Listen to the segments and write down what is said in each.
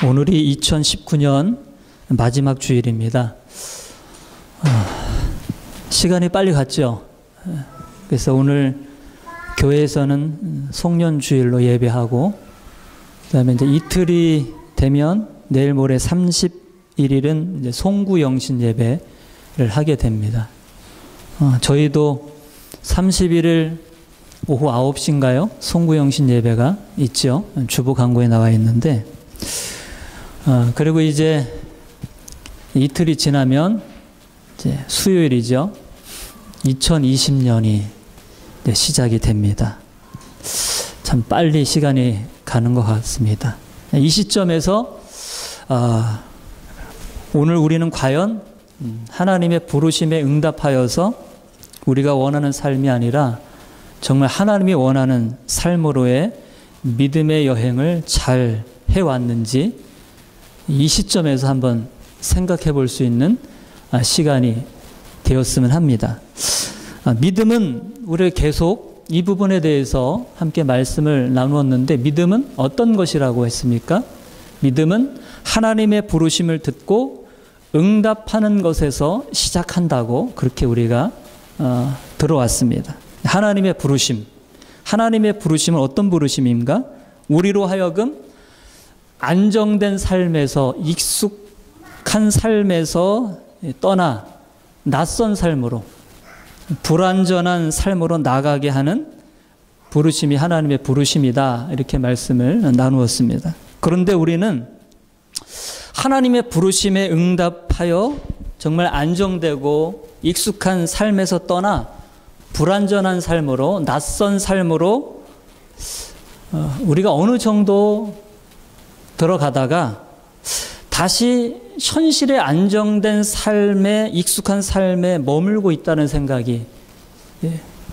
오늘이 2019년 마지막 주일입니다. 시간이 빨리 갔죠. 그래서 오늘 교회에서는 송년주일로 예배하고, 그 다음에 이제 이틀이 되면 내일 모레 31일은 이제 송구영신 예배를 하게 됩니다. 저희도 31일 오후 9시인가요? 송구영신 예배가 있죠. 주보 광고에 나와 있는데, 그리고 이제 이틀이 지나면 이제 수요일이죠. 2020년이 시작이 됩니다. 참 빨리 시간이 가는 것 같습니다. 이 시점에서 오늘 우리는 과연 하나님의 부르심에 응답하여서 우리가 원하는 삶이 아니라 정말 하나님이 원하는 삶으로의 믿음의 여행을 잘 해왔는지 이 시점에서 한번 생각해 볼 수 있는 시간이 되었으면 합니다. 믿음은 우리가 계속 이 부분에 대해서 함께 말씀을 나누었는데, 믿음은 어떤 것이라고 했습니까? 믿음은 하나님의 부르심을 듣고 응답하는 것에서 시작한다고 그렇게 우리가 들어왔습니다. 하나님의 부르심. 하나님의 부르심은 어떤 부르심인가? 우리로 하여금 안정된 삶에서, 익숙한 삶에서 떠나 낯선 삶으로, 불완전한 삶으로 나가게 하는 부르심이 하나님의 부르심이다, 이렇게 말씀을 나누었습니다. 그런데 우리는 하나님의 부르심에 응답하여 정말 안정되고 익숙한 삶에서 떠나 불완전한 삶으로, 낯선 삶으로 우리가 어느 정도 들어가다가 다시 현실에 안정된 삶에, 익숙한 삶에 머물고 있다는 생각이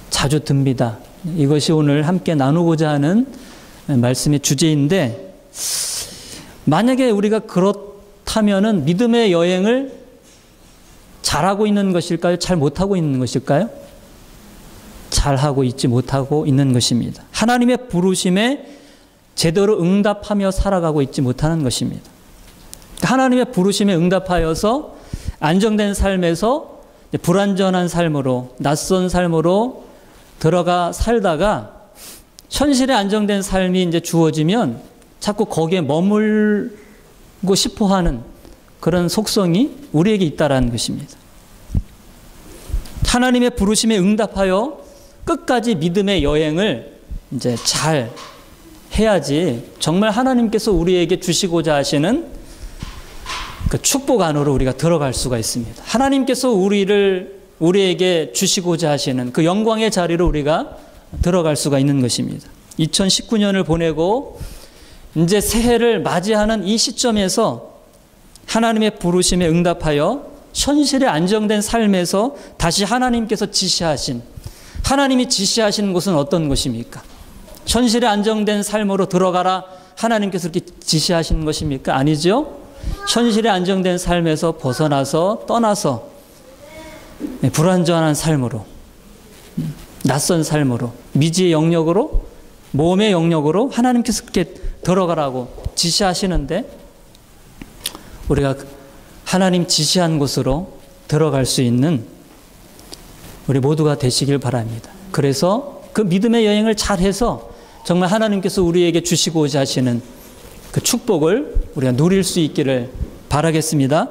자주 듭니다. 이것이 오늘 함께 나누고자 하는 말씀의 주제인데, 만약에 우리가 그렇다면은 믿음의 여행을 잘하고 있는 것일까요? 잘 못하고 있는 것일까요? 잘하고 있지 못하고 있는 것입니다. 하나님의 부르심에 제대로 응답하며 살아가고 있지 못하는 것입니다. 하나님의 부르심에 응답하여서 안정된 삶에서 불완전한 삶으로, 낯선 삶으로 들어가 살다가 현실에 안정된 삶이 이제 주어지면 자꾸 거기에 머물고 싶어 하는 그런 속성이 우리에게 있다라는 것입니다. 하나님의 부르심에 응답하여 끝까지 믿음의 여행을 이제 잘 해야지 정말 하나님께서 우리에게 주시고자 하시는 그 축복 안으로 우리가 들어갈 수가 있습니다. 하나님께서 우리에게 주시고자 하시는 그 영광의 자리로 우리가 들어갈 수가 있는 것입니다. 2019년을 보내고 이제 새해를 맞이하는 이 시점에서 하나님의 부르심에 응답하여 현실에 안정된 삶에서 다시 하나님께서 지시하신, 하나님이 지시하시는 것은 어떤 것입니까? 현실에 안정된 삶으로 들어가라, 하나님께서 그렇게 지시하시는 것입니까? 아니죠. 현실에 안정된 삶에서 벗어나서 떠나서 불완전한 삶으로, 낯선 삶으로, 미지의 영역으로, 몸의 영역으로 하나님께서 그렇게 들어가라고 지시하시는데, 우리가 하나님 지시한 곳으로 들어갈 수 있는 우리 모두가 되시길 바랍니다. 그래서 그 믿음의 여행을 잘해서 정말 하나님께서 우리에게 주시고자 하시는 그 축복을 우리가 누릴 수 있기를 바라겠습니다.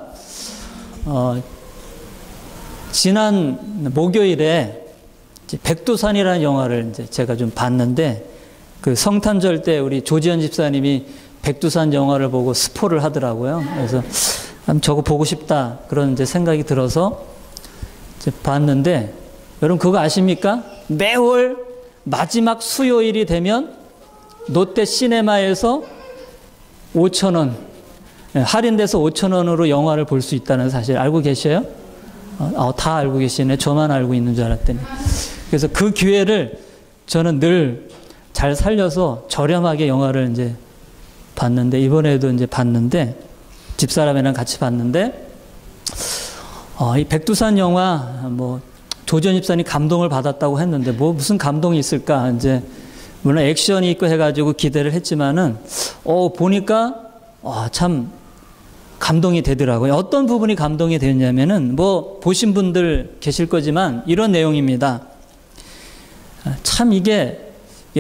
지난 목요일에 백두산이라는 영화를 이제 제가 좀 봤는데, 그 성탄절 때 우리 조지현 집사님이 백두산 영화를 보고 스포를 하더라고요. 그래서 저거 보고 싶다, 그런 이제 생각이 들어서 이제 봤는데, 여러분 그거 아십니까? 매월 마지막 수요일이 되면 롯데 시네마에서 5,000원, 할인돼서 5,000원으로 영화를 볼 수 있다는 사실 알고 계셔요? 다 알고 계시네. 저만 알고 있는 줄 알았더니. 그래서 그 기회를 저는 늘 잘 살려서 저렴하게 영화를 이제 봤는데, 이번에도 이제 봤는데, 집사람이랑 같이 봤는데, 이 백두산 영화, 조지현 집사님 감동을 받았다고 했는데, 무슨 감동이 있을까? 이제, 물론 액션이 있고 해가지고 기대를 했지만은, 보니까, 참 감동이 되더라고요. 어떤 부분이 감동이 되었냐면은 뭐 보신 분들 계실 거지만 이런 내용입니다. 참 이게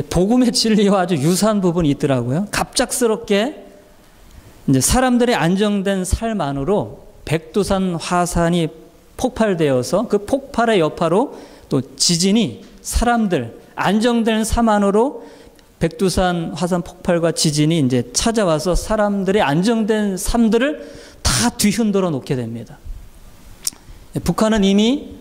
복음의 진리와 아주 유사한 부분이 있더라고요. 갑작스럽게 이제 사람들의 안정된 삶 안으로 백두산 화산이 폭발되어서 그 폭발의 여파로 또 지진이 사람들 안정된 삶 안으로 백두산 화산 폭발과 지진이 이제 찾아와서 사람들의 안정된 삶들을 다 뒤흔들어 놓게 됩니다. 북한은 이미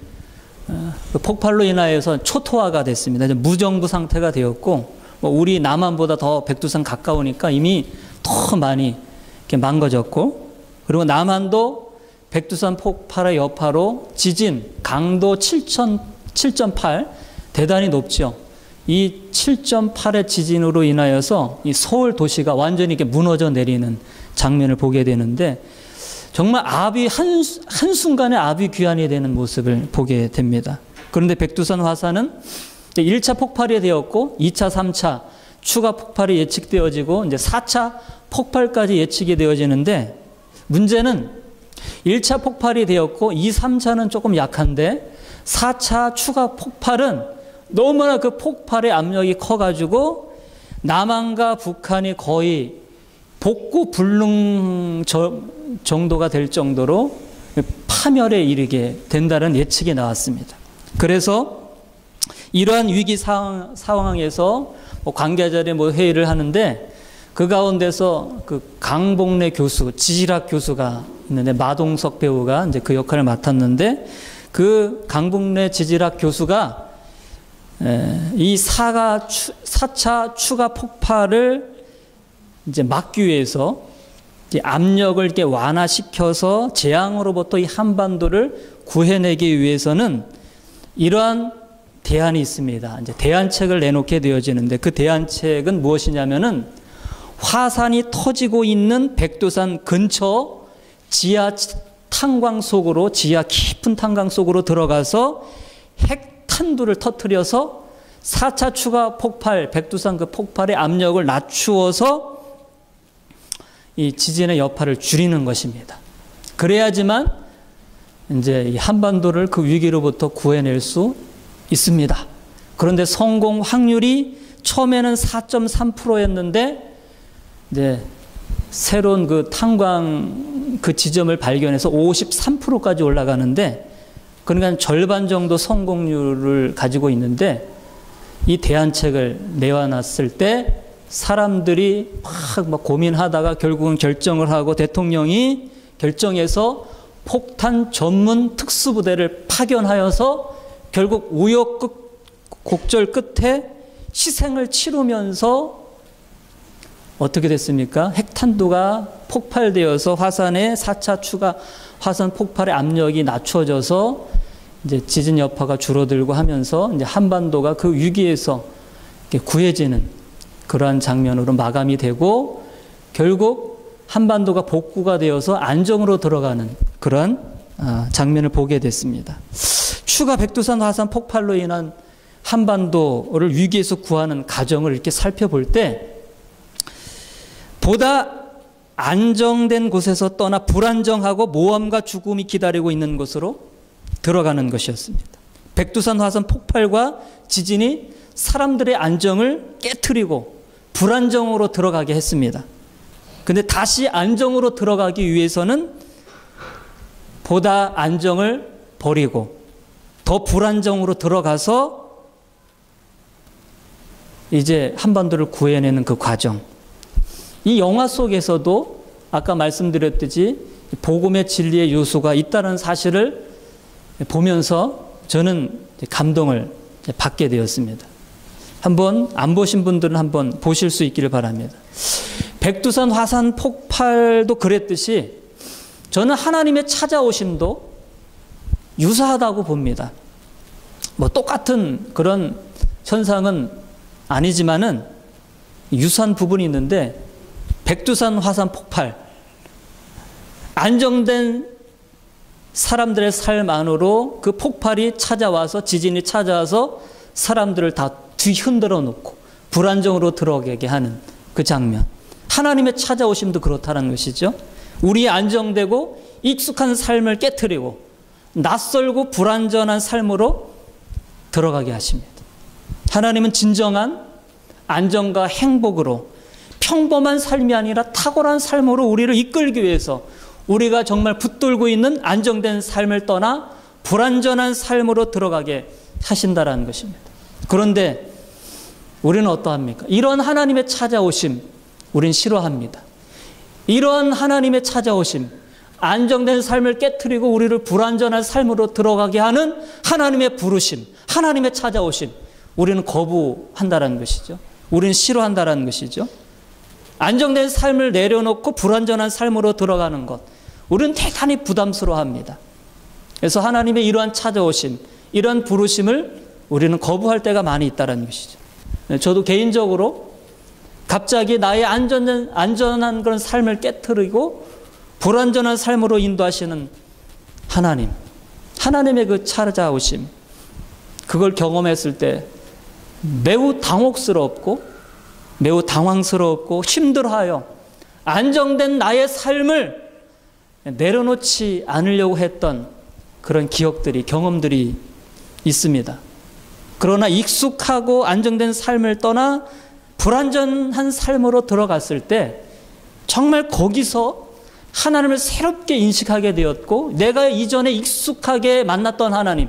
그 폭발로 인하여서 초토화가 됐습니다. 이제 무정부 상태가 되었고, 우리 남한보다 더 백두산 가까우니까 이미 더 많이 이렇게 망가졌고, 그리고 남한도 백두산 폭발의 여파로 지진 강도 7.8 대단히 높죠. 이 7.8의 지진으로 인하여서 이 서울 도시가 완전히 이렇게 무너져 내리는 장면을 보게 되는데, 정말 압이 한순간에 압이 귀환이 되는 모습을 보게 됩니다. 그런데 백두산 화산은 1차 폭발이 되었고 2차, 3차 추가 폭발이 예측되어지고 이제 4차 폭발까지 예측이 되어지는데, 문제는 1차 폭발이 되었고 2, 3차는 조금 약한데 4차 추가 폭발은 너무나 그 폭발의 압력이 커가지고 남한과 북한이 거의 복구 불능 정도가 될 정도로 파멸에 이르게 된다는 예측이 나왔습니다. 그래서 이러한 위기 상황에서 관계자들이 회의를 하는데, 그 가운데서 그 강복래 교수, 지질학 교수가 있는데 마동석 배우가 이제 그 역할을 맡았는데, 그 강복래 지질학 교수가 이 4차 추가 폭발을 이제 막기 위해서 이제 압력을 이렇게 완화시켜서 재앙으로부터 이 한반도를 구해내기 위해서는 이러한 대안이 있습니다. 이제 대안책을 내놓게 되어지는데, 그 대안책은 무엇이냐면은 화산이 터지고 있는 백두산 근처 지하 탄광 속으로, 지하 깊은 탄광 속으로 들어가서 핵탄두를 터뜨려서 4차 추가 폭발, 백두산 그 폭발의 압력을 낮추어서 이 지진의 여파를 줄이는 것입니다. 그래야지만 이제 이 한반도를 그 위기로부터 구해낼 수 있습니다. 그런데 성공 확률이 처음에는 4.3%였는데 이제 새로운 그 탄광 그 지점을 발견해서 53%까지 올라가는데, 그러니까 절반 정도 성공률을 가지고 있는데, 이 대안책을 내어놨을 때 사람들이 막 고민하다가 결국은 결정을 하고 대통령이 결정해서 폭탄 전문 특수부대를 파견하여서 결국 우여곡절 끝에 희생을 치르면서 어떻게 됐습니까? 핵탄두가 폭발되어서 화산의 4차 추가 화산 폭발의 압력이 낮춰져서 이제 지진 여파가 줄어들고 하면서 이제 한반도가 그 위기에서 구해지는 그러한 장면으로 마감이 되고, 결국 한반도가 복구가 되어서 안정으로 들어가는 그런 장면을 보게 됐습니다. 추가 백두산 화산 폭발로 인한 한반도를 위기에서 구하는 과정을 이렇게 살펴볼 때, 보다 안정된 곳에서 떠나 불안정하고 모험과 죽음이 기다리고 있는 곳으로 들어가는 것이었습니다. 백두산 화산 폭발과 지진이 사람들의 안정을 깨트리고 불안정으로 들어가게 했습니다. 근데 다시 안정으로 들어가기 위해서는 보다 안정을 버리고 더 불안정으로 들어가서 이제 한반도를 구해내는 그 과정. 이 영화 속에서도 아까 말씀드렸듯이 복음의 진리의 요소가 있다는 사실을 보면서 저는 감동을 받게 되었습니다. 한번 안 보신 분들은 한번 보실 수 있기를 바랍니다. 백두산 화산 폭발도 그랬듯이 저는 하나님의 찾아오심도 유사하다고 봅니다. 뭐 똑같은 그런 현상은 아니지만은 유사한 부분이 있는데, 백두산 화산 폭발, 안정된 사람들의 삶 안으로 그 폭발이 찾아와서, 지진이 찾아와서 사람들을 다 뒤흔들어 놓고 불안정으로 들어가게 하는 그 장면. 하나님의 찾아오심도 그렇다는 것이죠. 우리의 안정되고 익숙한 삶을 깨트리고 낯설고 불완전한 삶으로 들어가게 하십니다. 하나님은 진정한 안정과 행복으로 평범한 삶이 아니라 탁월한 삶으로 우리를 이끌기 위해서 우리가 정말 붙들고 있는 안정된 삶을 떠나 불완전한 삶으로 들어가게 하신다라는 것입니다. 그런데 우리는 어떠합니까? 이런 하나님의 찾아오심 우린 싫어합니다. 이러한 하나님의 찾아오심, 안정된 삶을 깨트리고 우리를 불완전한 삶으로 들어가게 하는 하나님의 부르심, 하나님의 찾아오심 우리는 거부한다는 것이죠. 우리는 싫어한다는 것이죠. 안정된 삶을 내려놓고 불완전한 삶으로 들어가는 것 우리는 대단히 부담스러워합니다. 그래서 하나님의 이러한 찾아오심, 이러한 부르심을 우리는 거부할 때가 많이 있다는 것이죠. 저도 개인적으로 갑자기 나의 안전한 그런 삶을 깨트리고 불완전한 삶으로 인도하시는 하나님의 그 찾아오심, 그걸 경험했을 때 매우 당혹스럽고 매우 당황스럽고 힘들어하여 안정된 나의 삶을 내려놓지 않으려고 했던 그런 기억들이, 경험들이 있습니다. 그러나 익숙하고 안정된 삶을 떠나 불완전한 삶으로 들어갔을 때 정말 거기서 하나님을 새롭게 인식하게 되었고, 내가 이전에 익숙하게 만났던 하나님,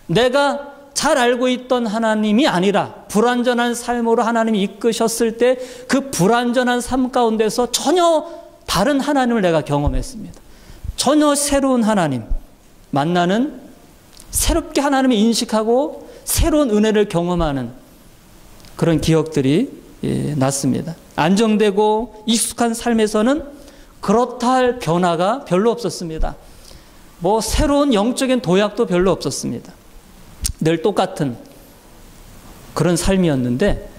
내가 잘 알고 있던 하나님이 아니라 불완전한 삶으로 하나님이 이끄셨을 때 그 불완전한 삶 가운데서 전혀 다른 하나님을 내가 경험했습니다. 전혀 새로운 하나님 만나는, 새롭게 하나님을 인식하고 새로운 은혜를 경험하는 그런 기억들이 났습니다. 안정되고 익숙한 삶에서는 그렇다 할 변화가 별로 없었습니다. 새로운 영적인 도약도 별로 없었습니다. 늘 똑같은 그런 삶이었는데,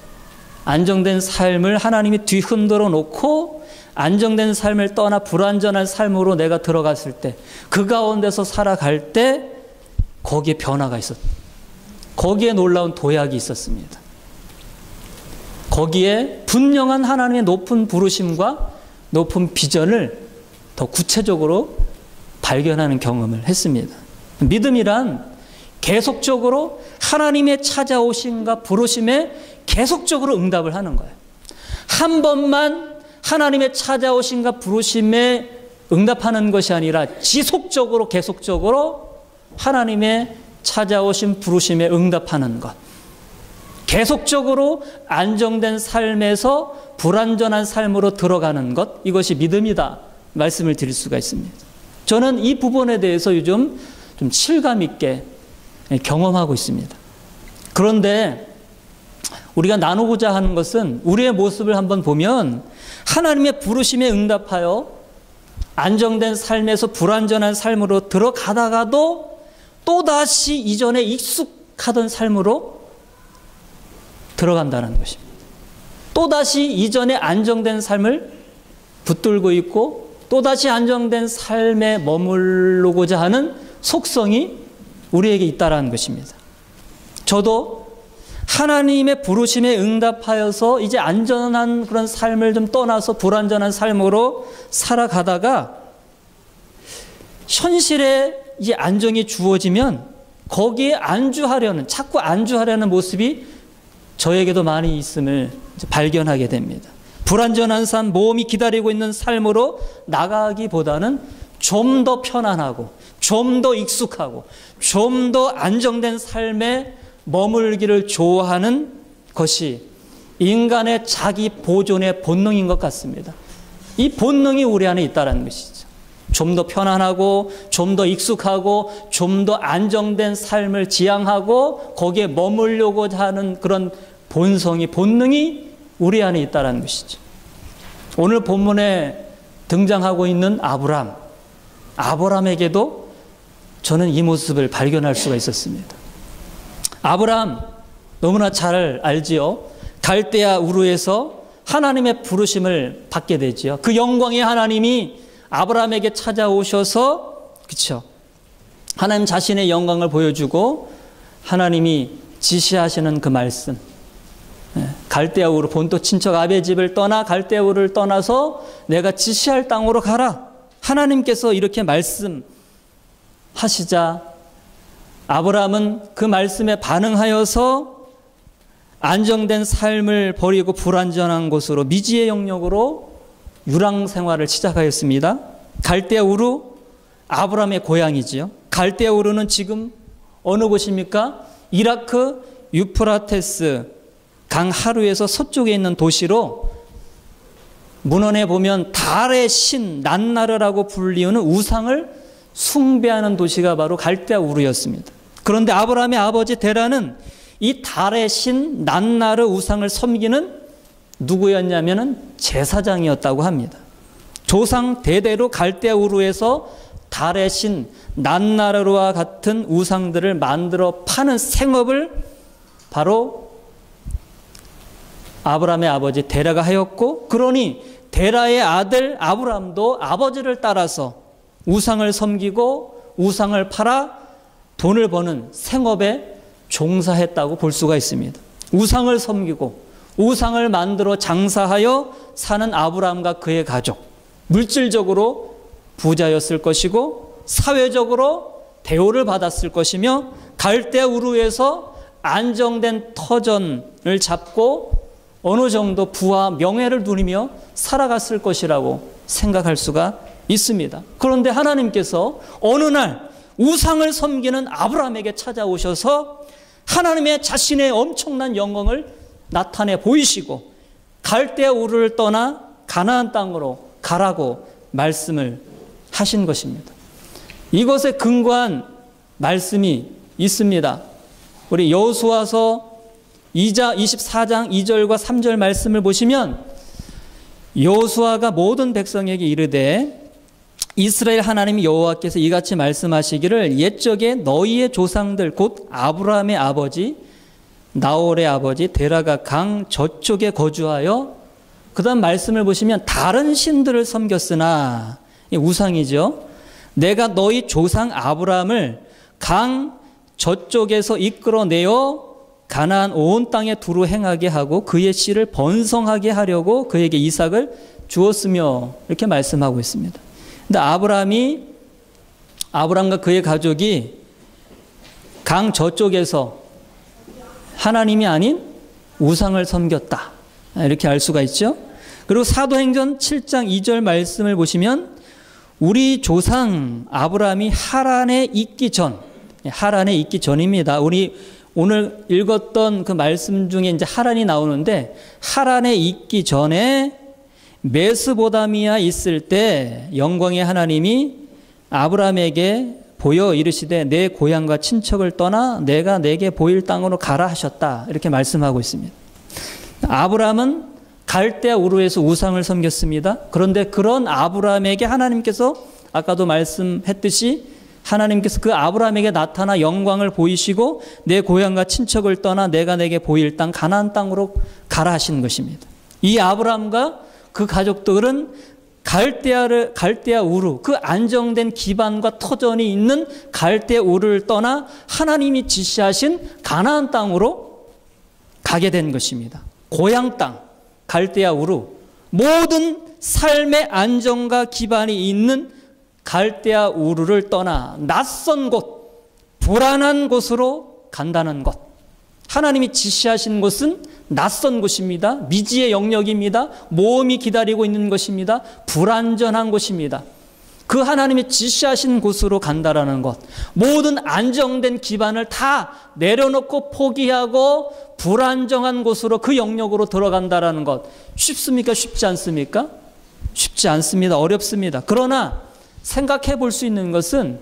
안정된 삶을 하나님이 뒤흔들어 놓고 안정된 삶을 떠나 불완전한 삶으로 내가 들어갔을 때, 그 가운데서 살아갈 때 거기에 변화가 거기에 놀라운 도약이 있었습니다. 거기에 분명한 하나님의 높은 부르심과 높은 비전을 더 구체적으로 발견하는 경험을 했습니다. 믿음이란 계속적으로 하나님의 찾아오심과 부르심에 계속적으로 응답을 하는 거예요. 한 번만 하나님의 찾아오심과 부르심에 응답하는 것이 아니라 지속적으로 계속적으로 하나님의 찾아오심 부르심에 응답하는 것. 계속적으로 안정된 삶에서 불완전한 삶으로 들어가는 것, 이것이 믿음이다 말씀을 드릴 수가 있습니다. 저는 이 부분에 대해서 요즘 좀 실감 있게 경험하고 있습니다. 그런데 우리가 나누고자 하는 것은, 우리의 모습을 한번 보면 하나님의 부르심에 응답하여 안정된 삶에서 불완전한 삶으로 들어가다가도 또다시 이전에 익숙하던 삶으로 들어간다는 것입니다. 또다시 이전에 안정된 삶을 붙들고 있고 또다시 안정된 삶에 머무르고자 하는 속성이 우리에게 있다라는 것입니다. 저도 하나님의 부르심에 응답하여서 이제 안전한 그런 삶을 좀 떠나서 불안전한 삶으로 살아가다가 현실에 이 안정이 주어지면 거기에 자꾸 안주하려는 모습이 저에게도 많이 있음을 발견하게 됩니다. 불안전한 삶, 모험이 기다리고 있는 삶으로 나가기보다는 좀 더 편안하고 좀 더 익숙하고 좀 더 안정된 삶에 머물기를 좋아하는 것이 인간의 자기 보존의 본능인 것 같습니다. 이 본능이 우리 안에 있다는 것이죠. 좀 더 편안하고 좀 더 익숙하고 좀 더 안정된 삶을 지향하고 거기에 머물려고 하는 그런 본능이 우리 안에 있다는 것이죠. 오늘 본문에 등장하고 있는 아브라함에게도 저는 이 모습을 발견할 수가 있었습니다. 아브라함 너무나 잘 알지요. 갈대아 우르에서 하나님의 부르심을 받게 되지요. 그 영광의 하나님이 아브라함에게 찾아오셔서, 그렇죠, 하나님 자신의 영광을 보여주고 하나님이 지시하시는 그 말씀, 갈대아 우르 본토 친척 아베 집을 떠나 갈대아 우르를 떠나서 내가 지시할 땅으로 가라. 하나님께서 이렇게 말씀하시자 아브라함은 그 말씀에 반응하여서 안정된 삶을 버리고 불안전한 곳으로 미지의 영역으로 유랑 생활을 시작하였습니다. 갈대아 우르 아브라함의 고향이지요. 갈대아 우르는 지금 어느 곳입니까? 이라크 유프라테스 강 하루에서 서쪽에 있는 도시로 문헌에 보면 달의 신 난나르라고 불리우는 우상을 숭배하는 도시가 바로 갈대아 우르였습니다. 그런데 아브라함의 아버지 데라는 이 달의 신 난나르 우상을 섬기는 누구였냐면은 제사장이었다고 합니다. 조상 대대로 갈대아 우르에서 달의 신 난나르와 같은 우상들을 만들어 파는 생업을 바로 아브라함의 아버지 데라가 하였고, 그러니 데라의 아들 아브라함도 아버지를 따라서 우상을 섬기고 우상을 팔아 돈을 버는 생업에 종사했다고 볼 수가 있습니다. 우상을 섬기고 우상을 만들어 장사하여 사는 아브라함과 그의 가족, 물질적으로 부자였을 것이고 사회적으로 대우를 받았을 것이며 갈대아 우르에서 안정된 터전을 잡고 어느 정도 부와 명예를 누리며 살아갔을 것이라고 생각할 수가 있습니다. 그런데 하나님께서 어느 날 우상을 섬기는 아브라함에게 찾아오셔서 하나님의 자신의 엄청난 영광을 나타내 보이시고 갈대아 우르를 떠나 가나안 땅으로 가라고 말씀을 하신 것입니다. 이것에 근거한 말씀이 있습니다. 우리 여호수아서 24장 2절과 3절 말씀을 보시면 여호수아가 모든 백성에게 이르되 이스라엘 하나님 여호와께서 이같이 말씀하시기를 옛적에 너희의 조상들 곧 아브라함의 아버지 나홀의 아버지 데라가 강 저쪽에 거주하여, 그 다음 말씀을 보시면 다른 신들을 섬겼으나, 우상이죠. 내가 너희 조상 아브라함을 강 저쪽에서 이끌어내어 가나안 온 땅에 두루 행하게 하고 그의 씨를 번성하게 하려고 그에게 이삭을 주었으며, 이렇게 말씀하고 있습니다. 근데 아브라함과 그의 가족이 강 저쪽에서 하나님이 아닌 우상을 섬겼다, 이렇게 알 수가 있죠. 그리고 사도행전 7장 2절 말씀을 보시면 우리 조상 아브라함이 하란에 있기 전입니다. 우리 오늘 읽었던 그 말씀 중에 이제 하란이 나오는데, 하란에 있기 전에 메스보다미아 있을 때 영광의 하나님이 아브라함에게 보여 이르시되 내 고향과 친척을 떠나 내가 내게 보일 땅으로 가라 하셨다, 이렇게 말씀하고 있습니다. 아브라함은 갈대아 우르에서 우상을 섬겼습니다. 그런데 그런 아브라함에게 하나님께서 아까도 말씀했듯이 하나님께서 그 아브라함에게 나타나 영광을 보이시고 내 고향과 친척을 떠나 내가 내게 보일 땅 가나안 땅으로 가라 하신 것입니다. 이 아브라함과 그 가족들은 갈대아 우르, 그 안정된 기반과 터전이 있는 갈대아 우르를 떠나 하나님이 지시하신 가나안 땅으로 가게 된 것입니다. 고향 땅 갈대아 우르, 모든 삶의 안정과 기반이 있는 갈대아 우르를 떠나 낯선 곳, 불안한 곳으로 간다는 것. 하나님이 지시하신 곳은 낯선 곳입니다. 미지의 영역입니다. 모험이 기다리고 있는 것입니다. 불안전한 곳입니다. 그 하나님이 지시하신 곳으로 간다라는 것, 모든 안정된 기반을 다 내려놓고 포기하고 불안정한 곳으로 그 영역으로 들어간다라는 것, 쉽습니까? 쉽지 않습니까? 쉽지 않습니다. 어렵습니다. 그러나 생각해 볼 수 있는 것은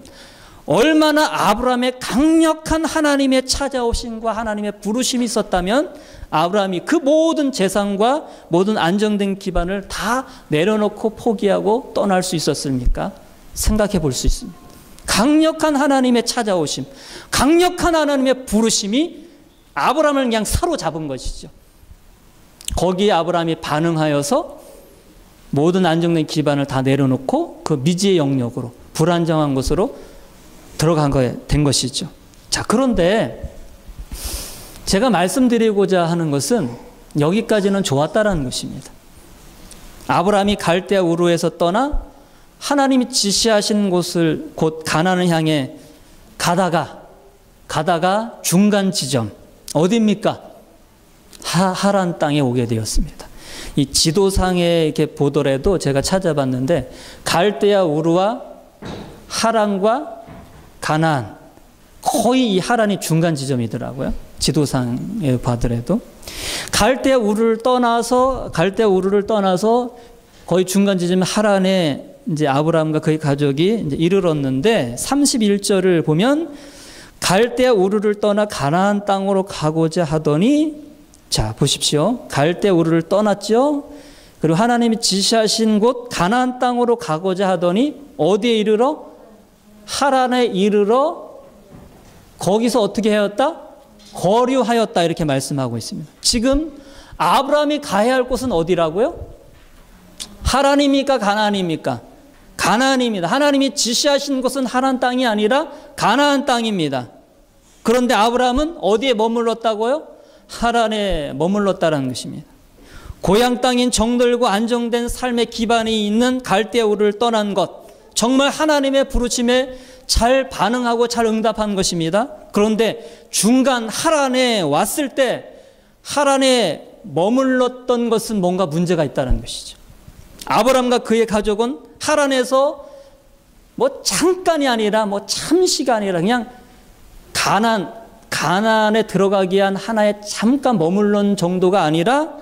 얼마나 아브라함의 강력한 하나님의 찾아오심과 하나님의 부르심이 있었다면 아브라함이 그 모든 재산과 모든 안정된 기반을 다 내려놓고 포기하고 떠날 수 있었습니까? 생각해 볼 수 있습니다. 강력한 하나님의 찾아오심, 강력한 하나님의 부르심이 아브라함을 그냥 사로잡은 것이죠. 거기에 아브라함이 반응하여서 모든 안정된 기반을 다 내려놓고 그 미지의 영역으로, 불안정한 곳으로 들어간 된 것이죠. 자, 그런데 제가 말씀드리고자 하는 것은 여기까지는 좋았다라는 것입니다. 아브라함이 갈대아 우르에서 떠나 하나님이 지시하신 곳을 곧 가나안을 향해 가다가 중간 지점 어디입니까? 하란 땅에 오게 되었습니다. 이 지도상에 이렇게 보더라도 제가 찾아봤는데 갈대아 우르와 하란과 가나안 거의 이 하란이 중간 지점이더라고요. 지도상에 봐더라도 갈대아 우르를 떠나서 거의 중간 지점 하란에 이제 아브라함과 그의 가족이 이제 이르렀는데 31절을 보면 갈대아 우르를 떠나 가나안 땅으로 가고자 하더니 자 보십시오. 갈대아 우르를 떠났죠. 그리고 하나님이 지시하신 곳 가나안 땅으로 가고자 하더니 어디에 이르러? 하란에 이르러 거기서 어떻게 하였다? 거류하였다 이렇게 말씀하고 있습니다. 지금 아브라함이 가야 할 곳은 어디라고요? 하란입니까? 가나안입니까? 가나안입니다. 하나님이 지시하신 곳은 하란 땅이 아니라 가나안 땅입니다. 그런데 아브라함은 어디에 머물렀다고요? 하란에 머물렀다는 것입니다. 고향 땅인 정들고 안정된 삶의 기반이 있는 갈대아 우르를 떠난 것, 정말 하나님의 부르심에 잘 반응하고 잘 응답한 것입니다. 그런데 중간 하란에 왔을 때 하란에 머물렀던 것은 뭔가 문제가 있다는 것이죠. 아브라함과 그의 가족은 하란에서 뭐 잠깐이 아니라 뭐 잠시가 아니라 그냥 가나안에 들어가기 위한 하나의 잠깐 머물렀던 정도가 아니라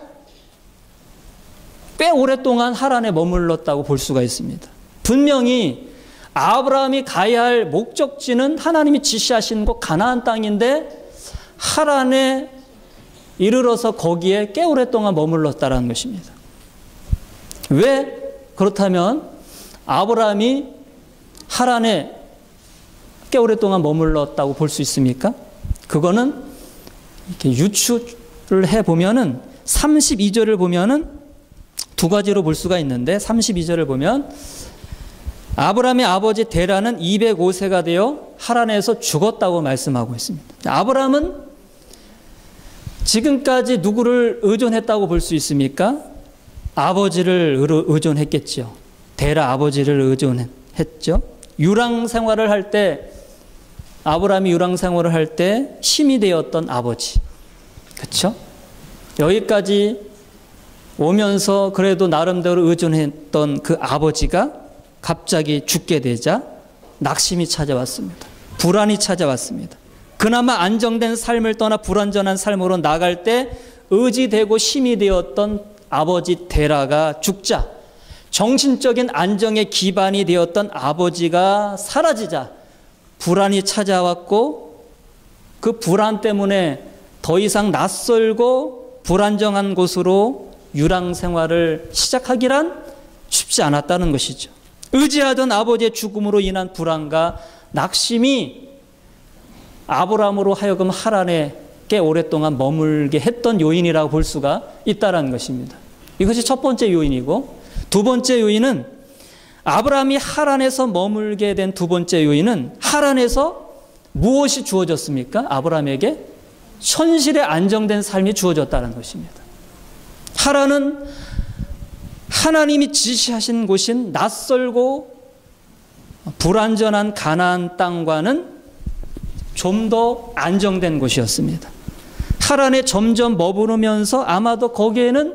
꽤 오랫동안 하란에 머물렀다고 볼 수가 있습니다. 분명히 아브라함이 가야 할 목적지는 하나님이 지시하신 곳 가나안 땅인데 하란에 이르러서 거기에 꽤 오랫동안 머물렀다는 것입니다. 왜 그렇다면 아브라함이 하란에 꽤 오랫동안 머물렀다고 볼 수 있습니까? 그거는 이렇게 유추를 해보면은 32절을 보면은 두 가지로 볼 수가 있는데 32절을 보면 아브라함의 아버지 데라는 205세가 되어 하란에서 죽었다고 말씀하고 있습니다. 아브라함은 지금까지 누구를 의존했다고 볼 수 있습니까? 아버지를 의존했겠죠. 데라 아버지를 의존했죠. 유랑 생활을 할 때 아브라함이 유랑 생활을 할 때 힘이 되었던 아버지. 그렇죠? 여기까지 오면서 그래도 나름대로 의존했던 그 아버지가 갑자기 죽게 되자 낙심이 찾아왔습니다. 불안이 찾아왔습니다. 그나마 안정된 삶을 떠나 불안전한 삶으로 나갈 때 의지되고 힘이 되었던 아버지 데라가 죽자 정신적인 안정의 기반이 되었던 아버지가 사라지자 불안이 찾아왔고 그 불안 때문에 더 이상 낯설고 불안정한 곳으로 유랑 생활을 시작하기란 쉽지 않았다는 것이죠. 의지하던 아버지의 죽음으로 인한 불안과 낙심이 아브라함으로 하여금 하란에 꽤 오랫동안 머물게 했던 요인이라고 볼 수가 있다는 것입니다. 이것이 첫 번째 요인이고 두 번째 요인은 아브라함이 하란에서 머물게 된 두 번째 요인은 하란에서 무엇이 주어졌습니까? 아브라함에게 현실의 안정된 삶이 주어졌다는 것입니다. 하란은 하나님이 지시하신 곳인 낯설고 불안전한 가나안 땅과는 좀 더 안정된 곳이었습니다. 하란에 점점 머무르면서 아마도 거기에는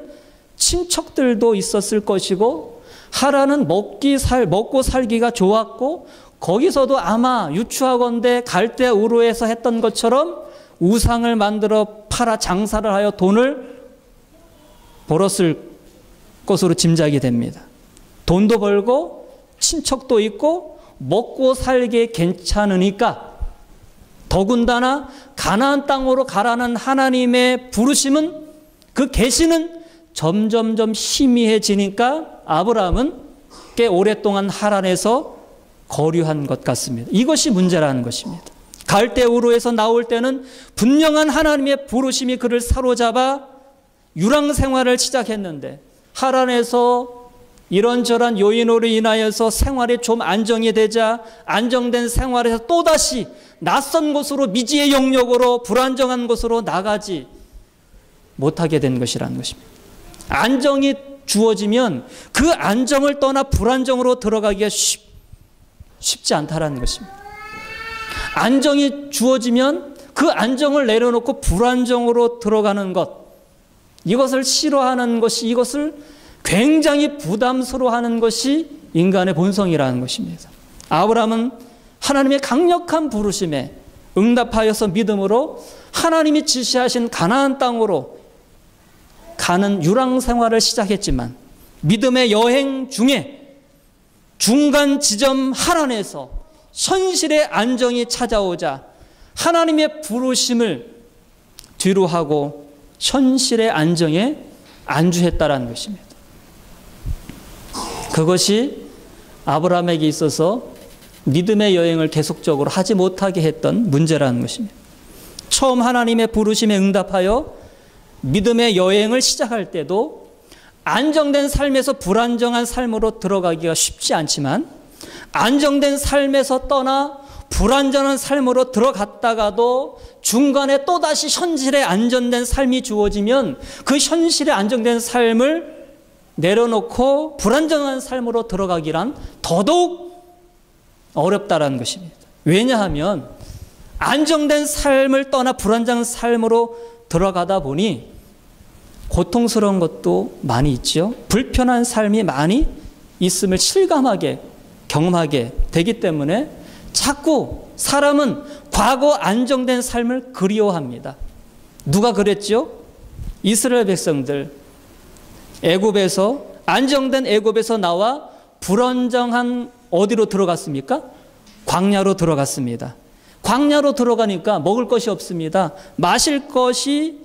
친척들도 있었을 것이고 하란은 먹고 살기가 좋았고 거기서도 아마 유추하건대 갈대아 우르에서 했던 것처럼 우상을 만들어 팔아 장사를 하여 돈을 벌었을 것으로 짐작이 됩니다. 돈도 벌고 친척도 있고 먹고 살기 괜찮으니까 더군다나 가나안 땅으로 가라는 하나님의 부르심은 그 계시는 점점점 희미해지니까 아브라함은 꽤 오랫동안 하란에서 거류한 것 같습니다. 이것이 문제라는 것입니다. 갈대아 우르에서 나올 때는 분명한 하나님의 부르심이 그를 사로잡아 유랑 생활을 시작했는데 하란에서 이런저런 요인으로 인하여서 생활이 좀 안정이 되자 안정된 생활에서 또다시 낯선 곳으로 미지의 영역으로 불안정한 곳으로 나가지 못하게 된 것이라는 것입니다. 안정이 주어지면 그 안정을 떠나 불안정으로 들어가기가 쉽지 않다라는 것입니다. 안정이 주어지면 그 안정을 내려놓고 불안정으로 들어가는 것, 이것을 싫어하는 것이, 이것을 굉장히 부담스러워하는 것이 인간의 본성이라는 것입니다. 아브라함은 하나님의 강력한 부르심에 응답하여서 믿음으로 하나님이 지시하신 가나안 땅으로 가는 유랑 생활을 시작했지만 믿음의 여행 중에 중간 지점 하란에서 현실의 안정이 찾아오자 하나님의 부르심을 뒤로 하고 현실의 안정에 안주했다라는 것입니다. 그것이 아브라함에게 있어서 믿음의 여행을 계속적으로 하지 못하게 했던 문제라는 것입니다. 처음 하나님의 부르심에 응답하여 믿음의 여행을 시작할 때도 안정된 삶에서 불안정한 삶으로 들어가기가 쉽지 않지만 안정된 삶에서 떠나 불안정한 삶으로 들어갔다가도 중간에 또다시 현실에 안정된 삶이 주어지면 그 현실에 안정된 삶을 내려놓고 불안정한 삶으로 들어가기란 더더욱 어렵다라는 것입니다. 왜냐하면 안정된 삶을 떠나 불안정한 삶으로 들어가다 보니 고통스러운 것도 많이 있죠. 불편한 삶이 많이 있음을 실감하게 경험하게 되기 때문에 자꾸 사람은 과거 안정된 삶을 그리워합니다. 누가 그랬죠? 이스라엘 백성들 애굽에서 안정된 애굽에서 나와 불안정한 어디로 들어갔습니까? 광야로 들어갔습니다. 광야로 들어가니까 먹을 것이 없습니다. 마실 것이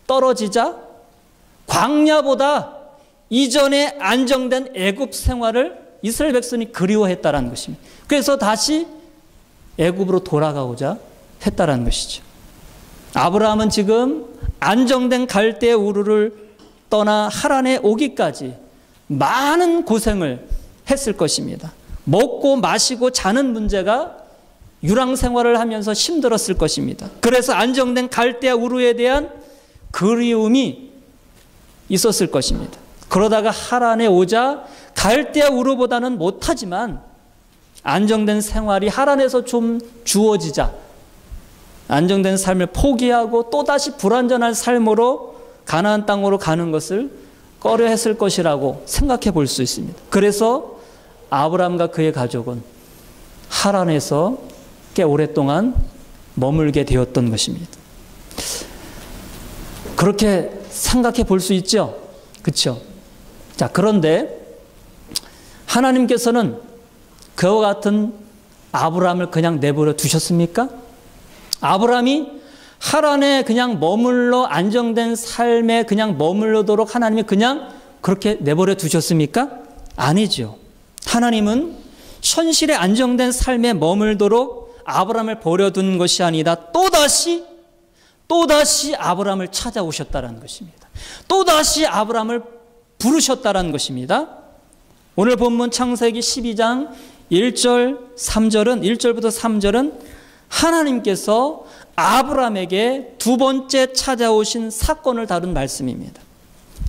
떨어지자 광야보다 이전에 안정된 애굽 생활을 이스라엘 백성이 그리워했다라는 것입니다. 그래서 다시 애굽으로 돌아가고자 했다라는 것이죠. 아브라함은 지금 안정된 갈대 우르를 떠나 하란에 오기까지 많은 고생을 했을 것입니다. 먹고 마시고 자는 문제가 유랑 생활을 하면서 힘들었을 것입니다. 그래서 안정된 갈대아 우르에 대한 그리움이 있었을 것입니다. 그러다가 하란에 오자 갈대아 우르보다는 못하지만 안정된 생활이 하란에서 좀 주어지자 안정된 삶을 포기하고 또다시 불안정한 삶으로 가나안 땅으로 가는 것을 꺼려했을 것이라고 생각해 볼 수 있습니다. 그래서 아브라함과 그의 가족은 하란에서 꽤 오랫동안 머물게 되었던 것입니다. 그렇게 생각해 볼 수 있죠? 그렇죠? 자, 그런데 하나님께서는 그와 같은 아브라함을 그냥 내버려 두셨습니까? 아브라함이 하란에 그냥 머물러 안정된 삶에 그냥 머물러도록 하나님이 그냥 그렇게 내버려 두셨습니까? 아니죠. 하나님은 현실에 안정된 삶에 머물도록 아브라함을 버려둔 것이 아니다. 또다시 아브라함을 찾아오셨다는 것입니다. 또다시 아브라함을 부르셨다는 것입니다. 오늘 본문 창세기 12장 1절 3절은 1절부터 3절은 하나님께서 아브라함에게 두 번째 찾아오신 사건을 다룬 말씀입니다.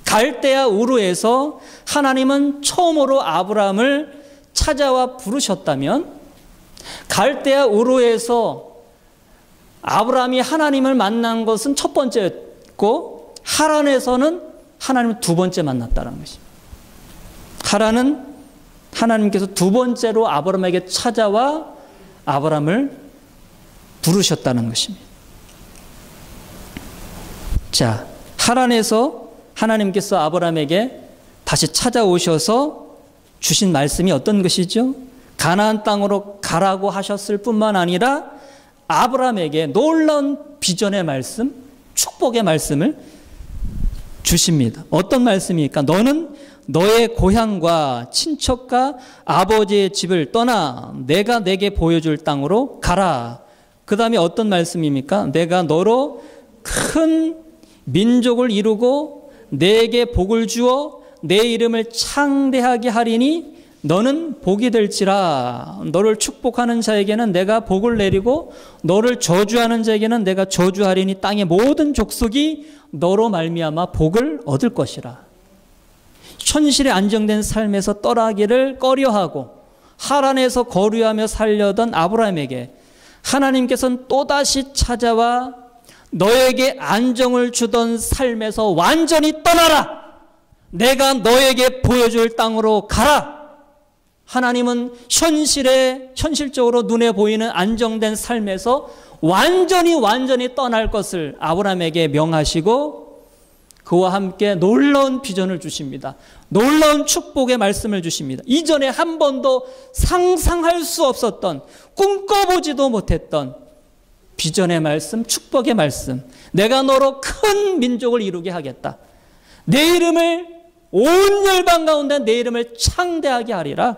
갈대아 우르에서 하나님은 처음으로 아브라함을 찾아와 부르셨다면 갈대아 우르에서 아브라함이 하나님을 만난 것은 첫 번째였고 하란에서는 하나님을 두 번째 만났다는 것입니다. 하란은 하나님께서 두 번째로 아브라함에게 찾아와 아브라함을 부르셨다는 것입니다. 자, 하란에서 하나님께서 아브라함에게 다시 찾아오셔서 주신 말씀이 어떤 것이죠? 가나안 땅으로 가라고 하셨을 뿐만 아니라 아브라함에게 놀라운 비전의 말씀, 축복의 말씀을 주십니다. 어떤 말씀입니까? 너는 너의 고향과 친척과 아버지의 집을 떠나 내가 내게 보여줄 땅으로 가라. 그 다음에 어떤 말씀입니까? 내가 너로 큰 민족을 이루고 내게 복을 주어 내 이름을 창대하게 하리니 너는 복이 될지라. 너를 축복하는 자에게는 내가 복을 내리고 너를 저주하는 자에게는 내가 저주하리니 땅의 모든 족속이 너로 말미암아 복을 얻을 것이라. 현실에 안정된 삶에서 떠나기를 꺼려하고 하란에서 거류하며 살려던 아브라함에게 하나님께서는 또다시 찾아와 너에게 안정을 주던 삶에서 완전히 떠나라. 내가 너에게 보여줄 땅으로 가라. 하나님은 현실적으로 눈에 보이는 안정된 삶에서 완전히 떠날 것을 아브라함에게 명하시고 그와 함께 놀라운 비전을 주십니다. 놀라운 축복의 말씀을 주십니다. 이전에 한 번도 상상할 수 없었던, 꿈꿔보지도 못했던 비전의 말씀, 축복의 말씀. 내가 너로 큰 민족을 이루게 하겠다. 내 이름을 온 열방 가운데 내 이름을 창대하게 하리라.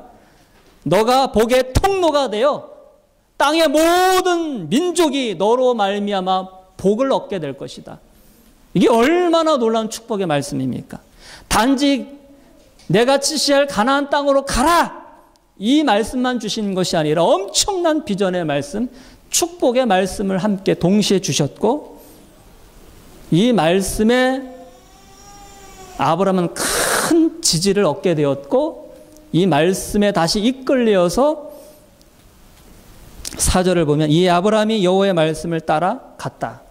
너가 복의 통로가 되어 땅의 모든 민족이 너로 말미암아 복을 얻게 될 것이다. 이게 얼마나 놀라운 축복의 말씀입니까? 단지 내가 지시할 가나안 땅으로 가라. 이 말씀만 주신 것이 아니라 엄청난 비전의 말씀, 축복의 말씀을 함께 동시에 주셨고 이 말씀에 아브라함은 큰 지지를 얻게 되었고 이 말씀에 다시 이끌려서 4절을 보면 이 아브라함이 여호와의 말씀을 따라 갔다.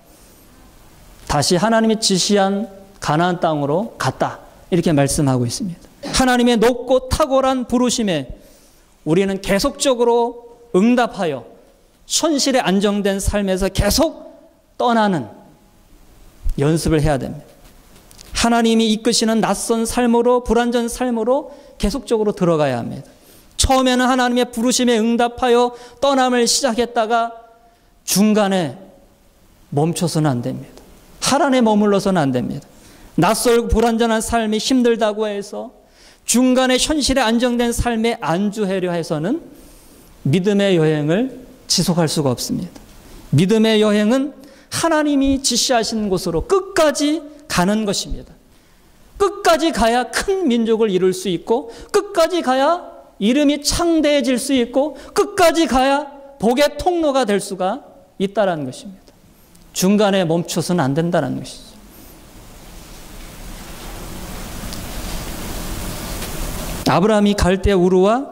다시 하나님이 지시한 가나안 땅으로 갔다. 이렇게 말씀하고 있습니다. 하나님의 높고 탁월한 부르심에 우리는 계속적으로 응답하여 현실에 안정된 삶에서 계속 떠나는 연습을 해야 됩니다. 하나님이 이끄시는 낯선 삶으로, 불완전 삶으로 계속적으로 들어가야 합니다. 처음에는 하나님의 부르심에 응답하여 떠남을 시작했다가 중간에 멈춰서는 안 됩니다. 하란에 머물러서는 안 됩니다. 낯설고 불완전한 삶이 힘들다고 해서 중간에 현실에 안정된 삶에 안주하려 해서는 믿음의 여행을 지속할 수가 없습니다. 믿음의 여행은 하나님이 지시하신 곳으로 끝까지 가는 것입니다. 끝까지 가야 큰 민족을 이룰 수 있고 끝까지 가야 이름이 창대해질 수 있고 끝까지 가야 복의 통로가 될 수가 있다는 것입니다. 중간에 멈춰서는 안 된다는 것이죠. 아브라함이 갈대 우르와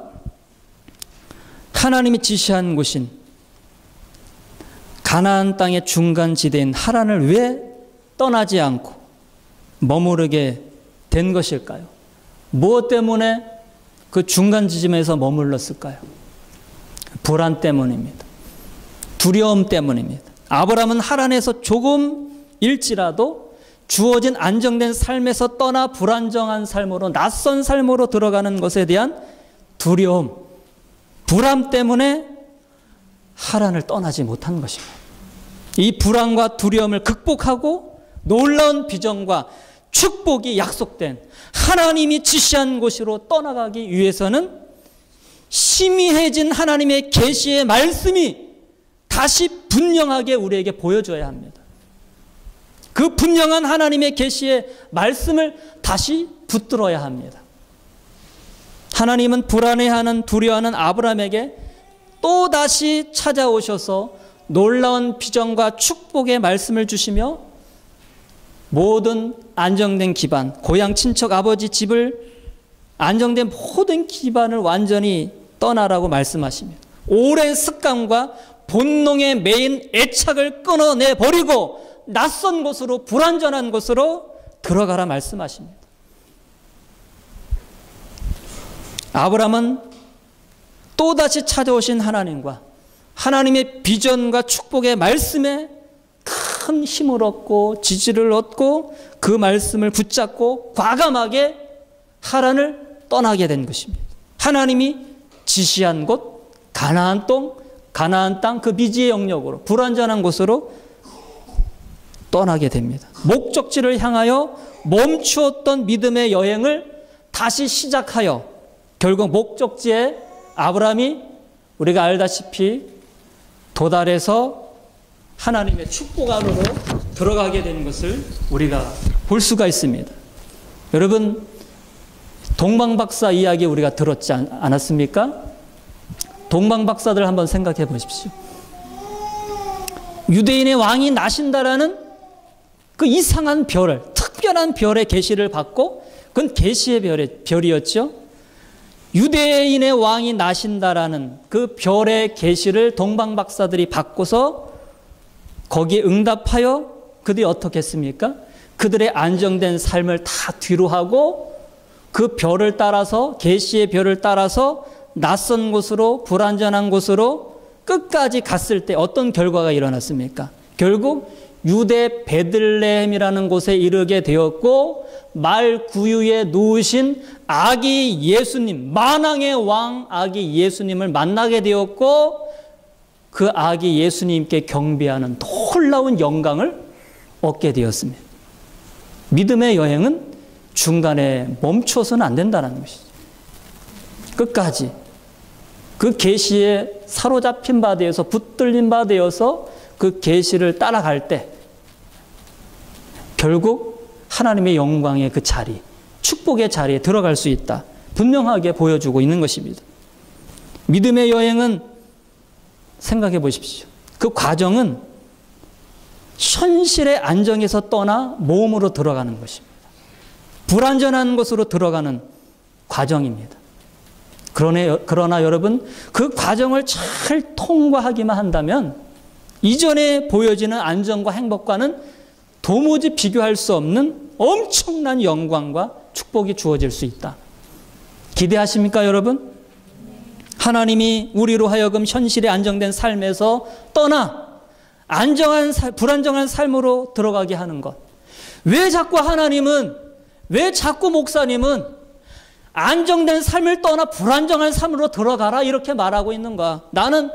하나님이 지시한 곳인 가나안 땅의 중간 지대인 하란을 왜 떠나지 않고 머무르게 된 것일까요? 무엇 때문에 그 중간 지점에서 머물렀을까요? 불안 때문입니다. 두려움 때문입니다. 아브라함은 하란에서 조금일지라도 주어진 안정된 삶에서 떠나 불안정한 삶으로, 낯선 삶으로 들어가는 것에 대한 두려움, 불안 때문에 하란을 떠나지 못한 것입니다. 이 불안과 두려움을 극복하고 놀라운 비전과 축복이 약속된 하나님이 지시한 곳으로 떠나가기 위해서는 희미해진 하나님의 계시의 말씀이 다시 분명하게 우리에게 보여줘야 합니다. 그 분명한 하나님의 계시의 말씀을 다시 붙들어야 합니다. 하나님은 불안해하는, 두려워하는 아브라함에게 또다시 찾아오셔서 놀라운 비전과 축복의 말씀을 주시며 모든 안정된 기반, 고향 친척 아버지 집을 안정된 모든 기반을 완전히 떠나라고 말씀하십니다. 오랜 습관과 본능에 매인 애착을 끊어내버리고 낯선 곳으로, 불완전한 곳으로 들어가라 말씀하십니다. 아브라함은 또다시 찾아오신 하나님과 하나님의 비전과 축복의 말씀에 큰 힘을 얻고 지지를 얻고 그 말씀을 붙잡고 과감하게 하란을 떠나게 된 것입니다. 하나님이 지시한 곳 가나안 땅 그 미지의 영역으로, 불완전한 곳으로 떠나게 됩니다. 목적지를 향하여 멈추었던 믿음의 여행을 다시 시작하여 결국 목적지에 아브라함이 우리가 알다시피 도달해서 하나님의 축복 안으로 들어가게 되는 것을 우리가 볼 수가 있습니다. 여러분, 동방박사 이야기 우리가 들었지 않았습니까? 동방박사들 한번 생각해 보십시오. 유대인의 왕이 나신다라는 그 이상한 별을, 특별한 별의 계시를 받고, 그건 계시의 별이었죠. 유대인의 왕이 나신다라는 그 별의 계시를 동방박사들이 받고서 거기에 응답하여 그들이 어떻게 했습니까? 그들의 안정된 삶을 다 뒤로 하고 그 별을 따라서, 계시의 별을 따라서 낯선 곳으로, 불안전한 곳으로 끝까지 갔을 때 어떤 결과가 일어났습니까? 결국 유대 베들레헴이라는 곳에 이르게 되었고, 말 구유에 누우신 아기 예수님, 만왕의 왕 아기 예수님을 만나게 되었고, 그 아기 예수님께 경배하는 놀라운 영광을 얻게 되었습니다. 믿음의 여행은 중간에 멈춰서는 안 된다는 것이죠. 끝까지 그 계시에 사로잡힌 바 되어서, 붙들린 바 되어서 그 계시를 따라갈 때 결국 하나님의 영광의 그 자리, 축복의 자리에 들어갈 수 있다, 분명하게 보여주고 있는 것입니다. 믿음의 여행은 생각해 보십시오. 그 과정은 현실의 안정에서 떠나 모험으로 들어가는 것입니다. 불안전한 곳으로 들어가는 과정입니다. 그러나 여러분, 그 과정을 잘 통과하기만 한다면 이전에 보여지는 안정과 행복과는 도무지 비교할 수 없는 엄청난 영광과 축복이 주어질 수 있다. 기대하십니까, 여러분? 하나님이 우리로 하여금 현실의 안정된 삶에서 떠나 불안정한 삶으로 들어가게 하는 것. 왜 자꾸 목사님은 안정된 삶을 떠나 불안정한 삶으로 들어가라 이렇게 말하고 있는가? 나는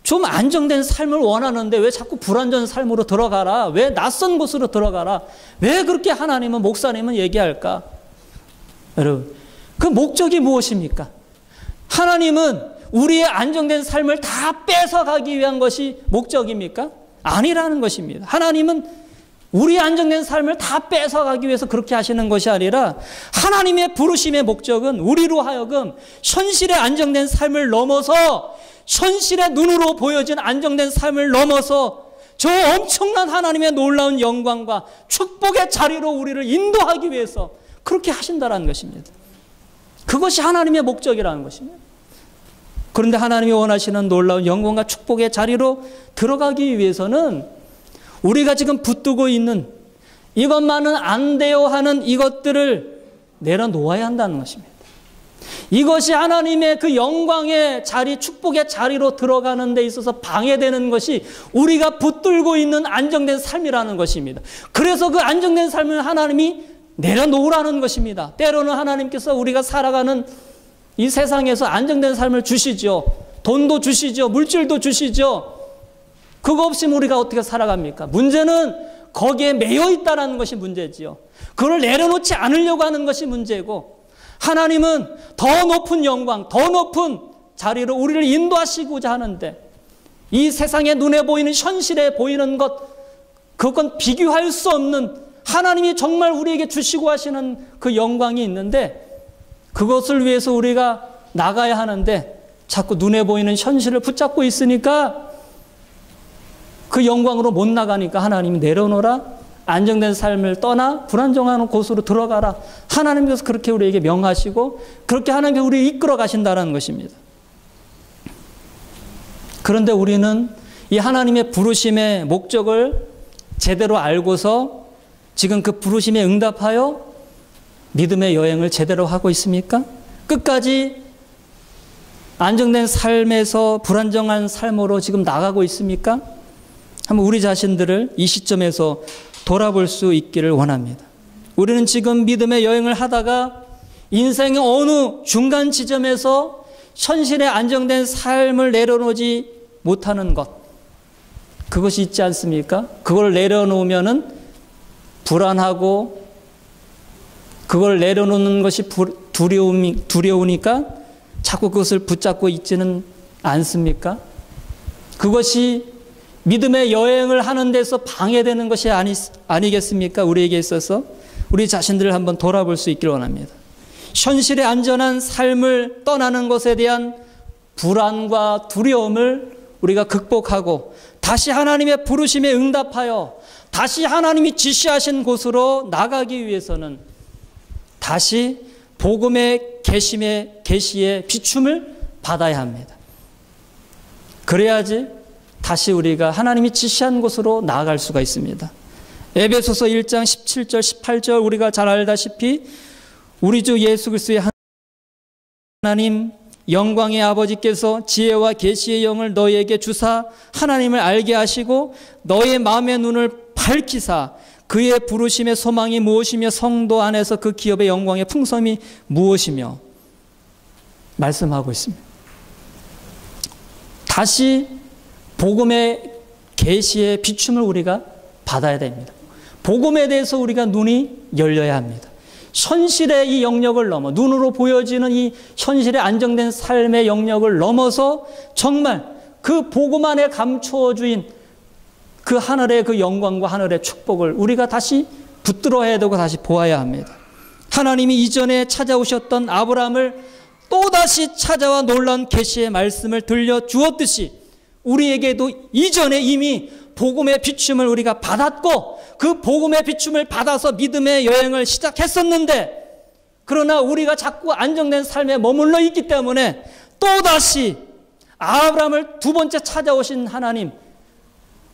좀 안정된 삶을 원하는데 왜 자꾸 불안정한 삶으로 들어가라? 왜 낯선 곳으로 들어가라? 왜 그렇게 하나님은, 목사님은 얘기할까? 여러분, 그 목적이 무엇입니까? 하나님은 우리의 안정된 삶을 다 뺏어가기 위한 것이 목적입니까? 아니라는 것입니다. 하나님은 우리 안정된 삶을 다 뺏어가기 위해서 그렇게 하시는 것이 아니라, 하나님의 부르심의 목적은 우리로 하여금 현실의 안정된 삶을 넘어서, 현실의 눈으로 보여진 안정된 삶을 넘어서 저 엄청난 하나님의 놀라운 영광과 축복의 자리로 우리를 인도하기 위해서 그렇게 하신다는 것입니다. 그것이 하나님의 목적이라는 것입니다. 그런데 하나님이 원하시는 놀라운 영광과 축복의 자리로 들어가기 위해서는 우리가 지금 붙들고 있는 이것만은 안 돼요 하는 이것들을 내려놓아야 한다는 것입니다. 이것이 하나님의 그 영광의 자리, 축복의 자리로 들어가는 데 있어서 방해되는 것이 우리가 붙들고 있는 안정된 삶이라는 것입니다. 그래서 그 안정된 삶을 하나님이 내려놓으라는 것입니다. 때로는 하나님께서 우리가 살아가는 이 세상에서 안정된 삶을 주시죠. 돈도 주시죠. 물질도 주시죠. 그거 없이면 우리가 어떻게 살아갑니까? 문제는 거기에 매여 있다는 것이 문제지요. 그걸 내려놓지 않으려고 하는 것이 문제고, 하나님은 더 높은 영광, 더 높은 자리로 우리를 인도하시고자 하는데, 이 세상에 눈에 보이는, 현실에 보이는 것, 그건 비교할 수 없는 하나님이 정말 우리에게 주시고 하시는 그 영광이 있는데, 그것을 위해서 우리가 나가야 하는데 자꾸 눈에 보이는 현실을 붙잡고 있으니까 그 영광으로 못 나가니까 하나님이 내려놓으라, 안정된 삶을 떠나 불안정한 곳으로 들어가라, 하나님께서 그렇게 우리에게 명하시고 그렇게 하나님께서 우리를 이끌어 가신다는 것입니다. 그런데 우리는 이 하나님의 부르심의 목적을 제대로 알고서 지금 그 부르심에 응답하여 믿음의 여행을 제대로 하고 있습니까? 끝까지 안정된 삶에서 불안정한 삶으로 지금 나가고 있습니까? 한번 우리 자신들을 이 시점에서 돌아볼 수 있기를 원합니다. 우리는 지금 믿음의 여행을 하다가 인생의 어느 중간 지점에서 현실의 안정된 삶을 내려놓지 못하는 것, 그것이 있지 않습니까? 그걸 내려놓으면은 불안하고, 그걸 내려놓는 것이 두려우니까 자꾸 그것을 붙잡고 있지는 않습니까? 그것이 믿음의 여행을 하는 데서 방해되는 것이 아니겠습니까? 우리에게 있어서 우리 자신들을 한번 돌아볼 수 있기를 원합니다. 현실의 안전한 삶을 떠나는 것에 대한 불안과 두려움을 우리가 극복하고 다시 하나님의 부르심에 응답하여 다시 하나님이 지시하신 곳으로 나가기 위해서는 다시 복음의 계시의 비춤을 받아야 합니다. 그래야지 다시 우리가 하나님이 지시한 곳으로 나아갈 수가 있습니다. 에베소서 1장 17절 18절 우리가 잘 알다시피 우리 주 예수 그리스도의 하나님 영광의 아버지께서 지혜와 계시의 영을 너희에게 주사 하나님을 알게 하시고 너의 마음의 눈을 밝히사 그의 부르심의 소망이 무엇이며 성도 안에서 그 기업의 영광의 풍성이 무엇이며 말씀하고 있습니다. 다시 복음의 계시의 비춤을 우리가 받아야 됩니다. 복음에 대해서 우리가 눈이 열려야 합니다. 현실의 이 영역을 넘어 눈으로 보여지는 이 현실의 안정된 삶의 영역을 넘어서 정말 그 복음 안에 감추어 주인 그 하늘의 그 영광과 하늘의 축복을 우리가 다시 붙들어야 되고 다시 보아야 합니다. 하나님이 이전에 찾아오셨던 아브라함을 또다시 찾아와 놀라운 계시의 말씀을 들려주었듯이 우리에게도 이전에 이미 복음의 비춤을 우리가 받았고 그 복음의 비춤을 받아서 믿음의 여행을 시작했었는데 그러나 우리가 자꾸 안정된 삶에 머물러 있기 때문에 또다시 아브라함을 두 번째 찾아오신 하나님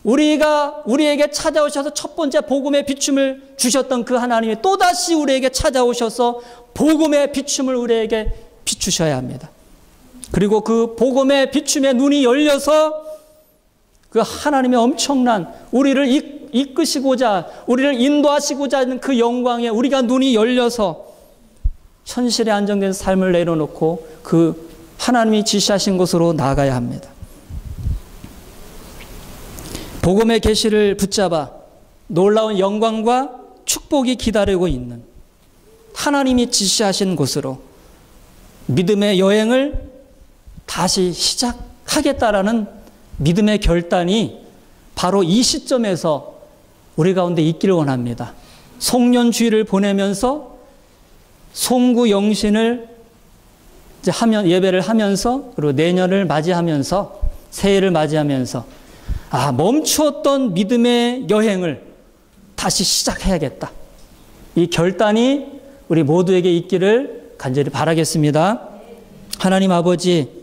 우리에게 찾아오셔서 첫 번째 복음의 비춤을 주셨던 그 하나님이 또다시 우리에게 찾아오셔서 복음의 비춤을 우리에게 비추셔야 합니다. 그리고 그 복음의 비춤의 눈이 열려서 그 하나님의 엄청난 우리를 이끄시고자 우리를 인도하시고자 하는 그 영광에 우리가 눈이 열려서 현실에 안정된 삶을 내려놓고 그 하나님이 지시하신 곳으로 나아가야 합니다. 복음의 계시를 붙잡아 놀라운 영광과 축복이 기다리고 있는 하나님이 지시하신 곳으로 믿음의 여행을 다시 시작하겠다라는 믿음의 결단이 바로 이 시점에서 우리 가운데 있기를 원합니다. 송년주의를 보내면서 송구 영신을 이제 예배를 하면서 그리고 내년을 맞이하면서 새해를 맞이하면서 멈추었던 믿음의 여행을 다시 시작해야겠다. 이 결단이 우리 모두에게 있기를 간절히 바라겠습니다. 하나님 아버지